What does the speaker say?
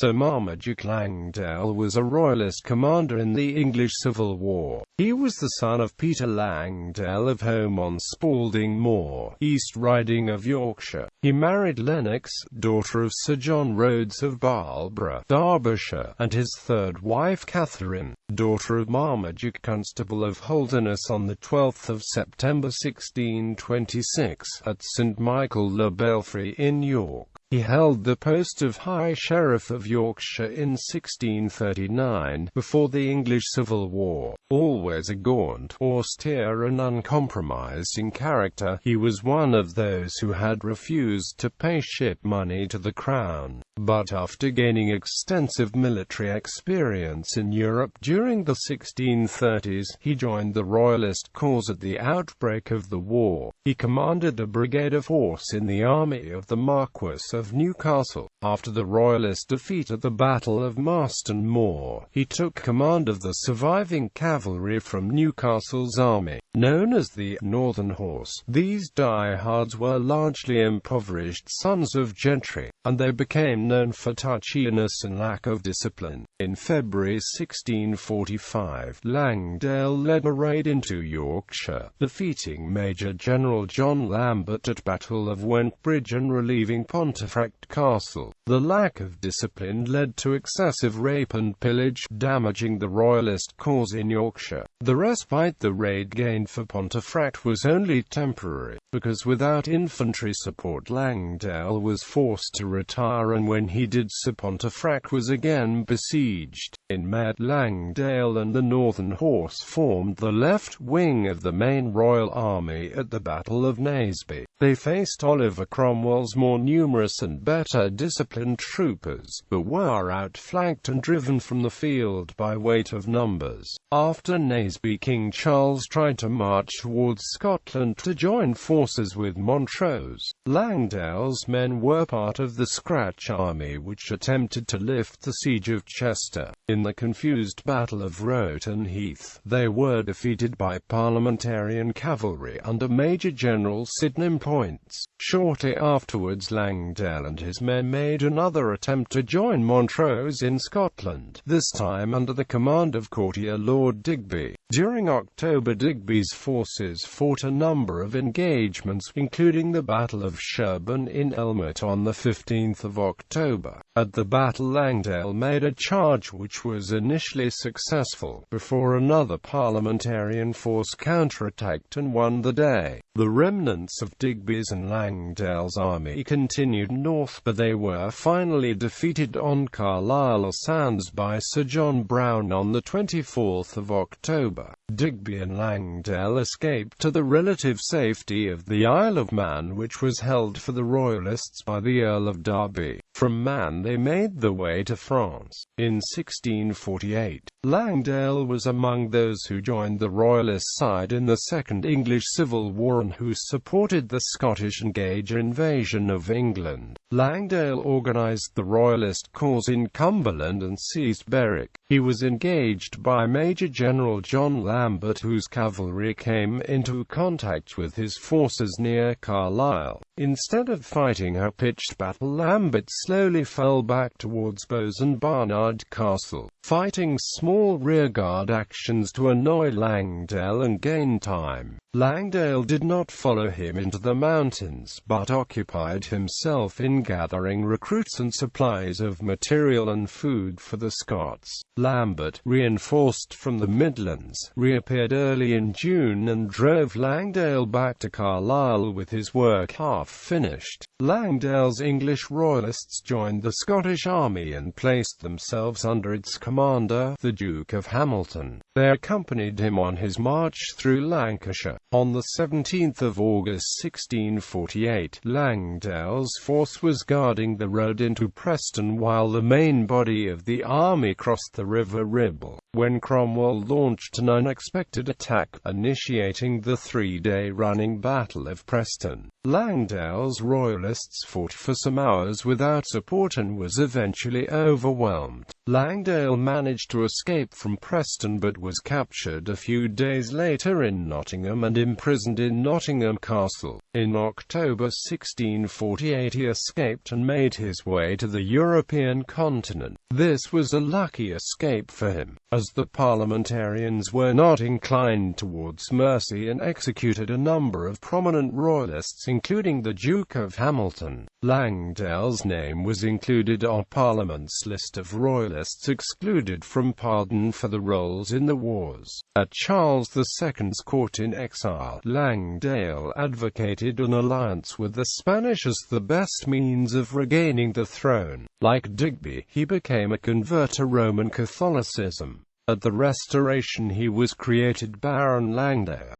Sir Marmaduke Langdale was a Royalist commander in the English Civil War. He was the son of Peter Langdale of Holme-on-Spalding-Moor, East Riding of Yorkshire. He married Lenox, daughter of Sir John Rhodes of Barlborough, Derbyshire, and his third wife Catherine, daughter of Marmaduke Constable of Holderness, on the 12th of September 1626, at St Michael-le-Belfry in York. He held the post of High Sheriff of Yorkshire in 1639, before the English Civil War. Always a gaunt, austere and uncompromising character, he was one of those who had refused to pay ship money to the Crown. But after gaining extensive military experience in Europe during the 1630s, he joined the Royalist cause at the outbreak of the war. He commanded a brigade of horse in the army of the Marquess of Newcastle. After the Royalist defeat at the Battle of Marston Moor, he took command of the surviving cavalry from Newcastle's army, known as the Northern Horse. These diehards were largely impoverished sons of gentry, and they became known for touchiness and lack of discipline. In February 1645, Langdale led a raid into Yorkshire, defeating Major General John Lambert at Battle of Wentbridge and relieving Pontefract Castle. The lack of discipline led to excessive rape and pillage, damaging the Royalist cause in Yorkshire. The respite the raid gained for Pontefract was only temporary, because without infantry support Langdale was forced to retire, and when he did so Pontefract was again besieged. In May, Langdale and the Northern Horse formed the left wing of the main royal army at the Battle of Naseby. They faced Oliver Cromwell's more numerous and better disciplined troopers, but were outflanked and driven from the field by weight of numbers. After Naseby, King Charles tried to march towards Scotland to join forces with Montrose. Langdale's men were part of the Scratch army which attempted to lift the siege of Chester. In the confused Battle of Roton Heath, they were defeated by Parliamentarian cavalry under Major General Sydenham Points. Shortly afterwards Langdale and his men made another attempt to join Montrose in Scotland, this time under the command of courtier Lord Digby. During October, Digby's forces fought a number of engagements, including the Battle of Sherborne in Elmet on the 15th of October. At the battle Langdale made a charge which was initially successful, before another Parliamentarian force counterattacked and won the day. The remnants of Digby's and Langdale's army continued north, but they were finally defeated on Carlisle Sands by Sir John Browne on the 24th of October. Digby and Langdale escaped to the relative safety of the Isle of Man, which was held for the Royalists by the Earl of Derby. From Man they made their way to France. In 1648, Langdale was among those who joined the Royalist side in the Second English Civil War and who supported the Scottish invasion of England. Langdale organised the Royalist cause in Cumberland and seized Berwick. He was engaged by Major General John Lambert, whose cavalry came into contact with his forces near Carlisle. Instead of fighting a pitched battle, Lambert slowly fell back towards Bowes and Barnard Castle, fighting small rearguard actions to annoy Langdale and gain time. Langdale did not follow him into the mountains, but occupied himself in gathering recruits and supplies of material and food for the Scots. Lambert, reinforced from the Midlands, reappeared early in June and drove Langdale back to Carlisle with his work half finished. Langdale's English Royalists joined the Scottish army and placed themselves under its commander, the Duke of Hamilton. They accompanied him on his march through Lancashire. On the 17th of August 1648, Langdale's force was guarding the road into Preston while the main body of the army crossed the River Ribble, when Cromwell launched an unexpected attack, initiating the three-day running Battle of Preston. Langdale's Royalists fought for some hours without support and was eventually overwhelmed. Langdale managed to escape from Preston but was captured a few days later in Nottingham and imprisoned in Nottingham Castle. In October 1648 he escaped and made his way to the European continent. This was a lucky escape for him, as the parliamentarians were not inclined towards mercy and executed a number of prominent royalists including the Duke of Hamilton. Langdale's name was included on Parliament's list of royalists excluded from pardon for the roles in the wars. At Charles II's court in exile, Langdale advocated an alliance with the Spanish as the best means of regaining the throne. Like Digby, he became a convert to Roman Catholicism. At the Restoration he was created Baron Langdale.